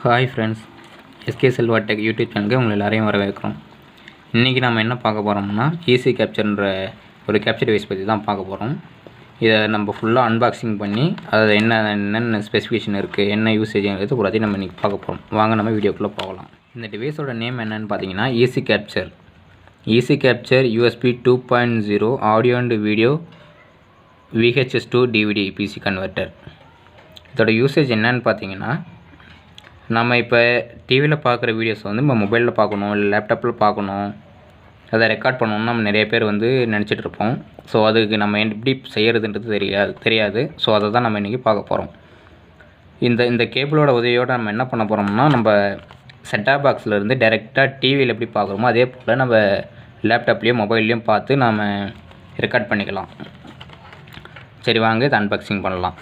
Hi friends, SK Selva tech YouTube சேனலுக்கு உங்களை எல்லாரையும் வரவேற்கிறோம். இன்றைக்கி நம்ம என்ன பார்க்க போகிறோம்னா ஈஸி கேப்சர்ன்ற ஒரு கேப்சர் டிவைஸ் பற்றி தான் பார்க்க போகிறோம். இதை நம்ம ஃபுல்லாக அன்பாக்சிங் பண்ணி அதில் என்னென்ன ஸ்பெசிஃபிகேஷன் இருக்குது, என்ன யூசேஜ்ங்கிறது எல்லாத்தையும் நம்ம இன்றைக்கி பார்க்க போகிறோம். வாங்க நம்ம வீடியோக்குள்ளே போகலாம். இந்த டிவைஸோட நேம் என்னென்னு பார்த்தீங்கன்னா Easycapture USB 2.0 audio and video VHS to DVD PC converter. இதோட யூசேஜ் என்னன்னு பார்த்தீங்கன்னா, நம்ம இப்போ டிவியில் பார்க்குற வீடியோஸ் வந்து நம்ம மொபைலில் பார்க்கணும், இல்லை லேப்டாப்பில் பார்க்கணும், அதை ரெக்கார்ட் பண்ணணும்னு நம்ம நிறைய பேர் வந்து நினச்சிட்ருப்போம். ஸோ அதுக்கு நம்ம எப்படி செய்கிறதுன்றது தெரியாது. ஸோ அதை தான் நம்ம இன்றைக்கி பார்க்க போகிறோம். இந்த கேபிளோட உதவியோடு நம்ம என்ன பண்ண போகிறோம்னா, நம்ம செட்டாப் பாக்ஸ்லேருந்து டைரெக்டாக டிவியில் எப்படி பார்க்குறோமோ அதே போல் நம்ம லேப்டாப்லேயும் மொபைல்லையும் பார்த்து நாம் ரெக்கார்ட் பண்ணிக்கலாம். சரி, வாங்க இதை அன்பாக்சிங் பண்ணலாம்.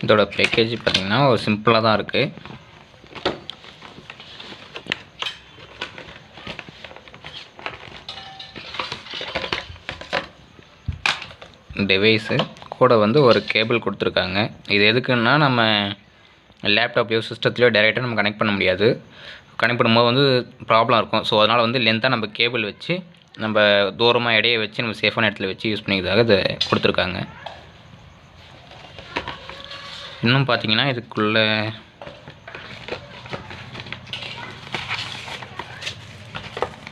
இதோட பேக்கேஜ் பார்த்திங்கன்னா ஒரு சிம்பிளாக தான் இருக்குது. டிவைஸு கூட வந்து ஒரு கேபிள் கொடுத்துருக்காங்க. இது எதுக்குன்னா, நம்ம லேப்டாப்லையோ சிஸ்டத்துலையோ டைரெக்டாக நம்ம கனெக்ட் பண்ண முடியாது. கனெக்ட் பண்ணும்போது வந்து ப்ராப்ளம் இருக்கும். ஸோ அதனால் வந்து லென்த்தாக நம்ம கேபிள் வச்சு நம்ம தூரமாக இடையே வச்சு நம்ம சேஃபான இடத்துல வச்சு யூஸ் பண்ணிக்கிறதுக்காக இதை கொடுத்துருக்காங்க. இன்னும் பார்த்தீங்கன்னா இதுக்குள்ளே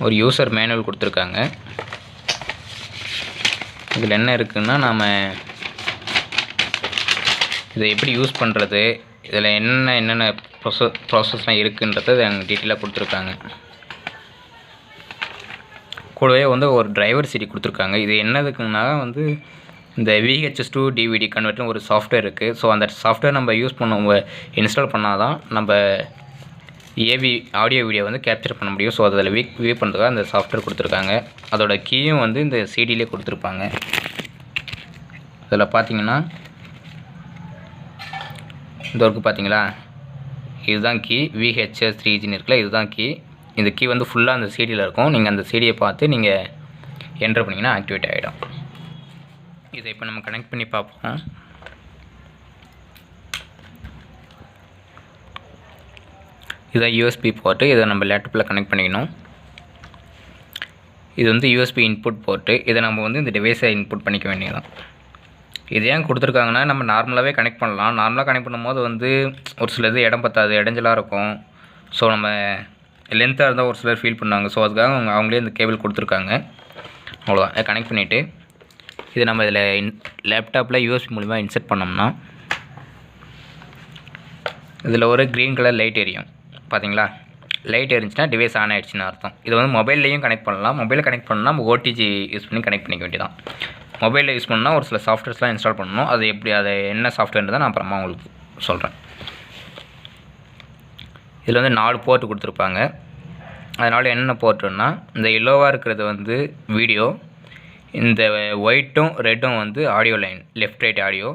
ஒரு யூசர் மேனுவல் கொடுத்துருக்காங்க. இதில் என்ன இருக்குதுன்னா, நாம் இதை எப்படி யூஸ் பண்ணுறது, இதில் என்னென்ன ப்ராசஸ்லாம் இருக்குன்றதை எனக்கு டீட்டெயிலாக கொடுத்துருக்காங்க. கூடவே வந்து ஒரு டிரைவர் சிடி கொடுத்துருக்காங்க. இது என்னதுக்குன்னா வந்து இந்த VHS to DVD கன்வெர்ட்டர்னு ஒரு சாஃப்ட்வேர் இருக்குது. ஸோ அந்த சாஃப்ட்வேர் நம்ம இன்ஸ்டால் பண்ணால் தான் நம்ம ஆடியோ வீடியோ வந்து கேப்சர் பண்ண முடியும். ஸோ அதில் வியூ பண்ணுறதுக்காக அந்த சாஃப்ட்வேர் கொடுத்துருக்காங்க. அதோட கீயும் வந்து இந்த சிடியிலே கொடுத்துருப்பாங்க. இதில் பார்த்தீங்கன்னா இந்த ஒர்க்கு பார்த்தீங்களா, இதுதான் கீ. VHS 3Gன்னு இருக்குல்ல, இதுதான் கீ. இந்த கீ வந்து ஃபுல்லாக அந்த சிடியில் இருக்கும். நீங்கள் அந்த சிடியை பார்த்து நீங்கள் என்ட்ரு பண்ணிங்கன்னா ஆக்டிவேட் ஆகிடும். இதை இப்போ நம்ம கனெக்ட் பண்ணி பார்ப்போம். இதை USB போர்ட்டு. இதை நம்ம லேப்டாப்பில் கனெக்ட் பண்ணிக்கணும். இது வந்து USB இன்புட் போர்ட்டு. இதை நம்ம வந்து இந்த டிவைஸை இன்புட் பண்ணிக்க வேண்டியதான். இது ஏன் கொடுத்துருக்காங்கன்னா, நம்ம நார்மலாகவே கனெக்ட் பண்ணலாம். நார்மலாக கனெக்ட் பண்ணும்போது வந்து ஒரு சிலது இடம் பத்தாது, இடைஞ்சலாக இருக்கும். ஸோ நம்ம லென்த்தாக இருந்தால் ஒரு சிலர் ஃபீல் பண்ணாங்க. ஸோ அதுக்காக அவங்களே இந்த கேபிள் கொடுத்துருக்காங்க. அவ்வளோதான். இதை கனெக்ட் பண்ணிவிட்டு இது நம்ம இதில் லேப்டாப்பில் USB மூலிமா இன்செர்ட் பண்ணோம்னா இதில் ஒரு க்ரீன் கலர் லைட் எரியும். பார்த்தீங்களா, லைட் எரிஞ்சுன்னா டிவைஸ் ஆன் ஆகிடுச்சின்னு அர்த்தம். இது வந்து மொபைல்லையும் கனெக்ட் பண்ணலாம். மொபைலில் கனெக்ட் பண்ணால் நம்ம OTG யூஸ் பண்ணி கனெக்ட் பண்ணிக்க வேண்டியதான். மொபைலில் யூஸ் பண்ணால் ஒரு சில சாஃப்ட்வேர்ஸ்லாம் இன்ஸ்டால் பண்ணணும். அது என்ன சாஃப்ட்வேர்ன்றதை நான் அப்புறமா உங்களுக்கு சொல்கிறேன். இதில் வந்து 4 போர்ட்டு கொடுத்துருப்பாங்க. அதனால் என்னென்ன போர்ட்டுன்னா, இந்த எல்லோவாக இருக்கிறது வந்து வீடியோ, இந்த ஒயிட்டும் ரெட்டும் வந்து audio line, left right audio.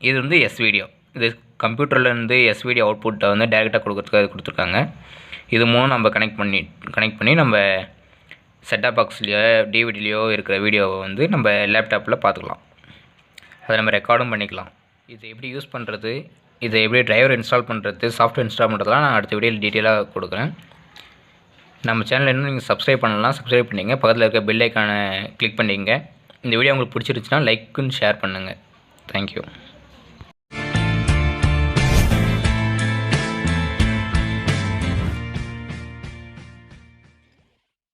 இது வந்து வீடியோ. இது கம்ப்யூட்டர்லேருந்து வீடியோ அவுட்புட்டை வந்து டேரெக்டாக கொடுக்குறதுக்காக கொடுத்துருக்காங்க. இது மூணும் நம்ம கனெக்ட் பண்ணி நம்ம செட்டாப் பாக்ஸ்லையோ டிவிடிலையோ இருக்கிற வீடியோவை வந்து நம்ம லேப்டாப்பில் பார்த்துக்கலாம். அதை நம்ம ரெக்கார்டும் பண்ணிக்கலாம். இது எப்படி யூஸ் பண்ணுறது, இதை எப்படி டிரைவர் இன்ஸ்டால் பண்ணுறது, சாஃப்ட்வேர் இன்ஸ்டால் பண்ணுறதுலாம் நான் அடுத்த வீடியோவில் டீட்டெயிலாக கொடுக்குறேன். நம்ம சேனல் இன்னும் நீங்கள் சப்ஸ்கிரைப் பண்ணலாம், சப்ஸ்கிரைப் பண்ணிங்க. பக்கத்தில் இருக்க பெல் ஐக்கானை கிளிக் பண்ணிங்க. இந்த வீடியோ உங்களுக்கு பிடிச்சிருச்சுன்னா லைக் அண்ட் ஷேர் பண்ணுங்கள். தேங்க்யூ.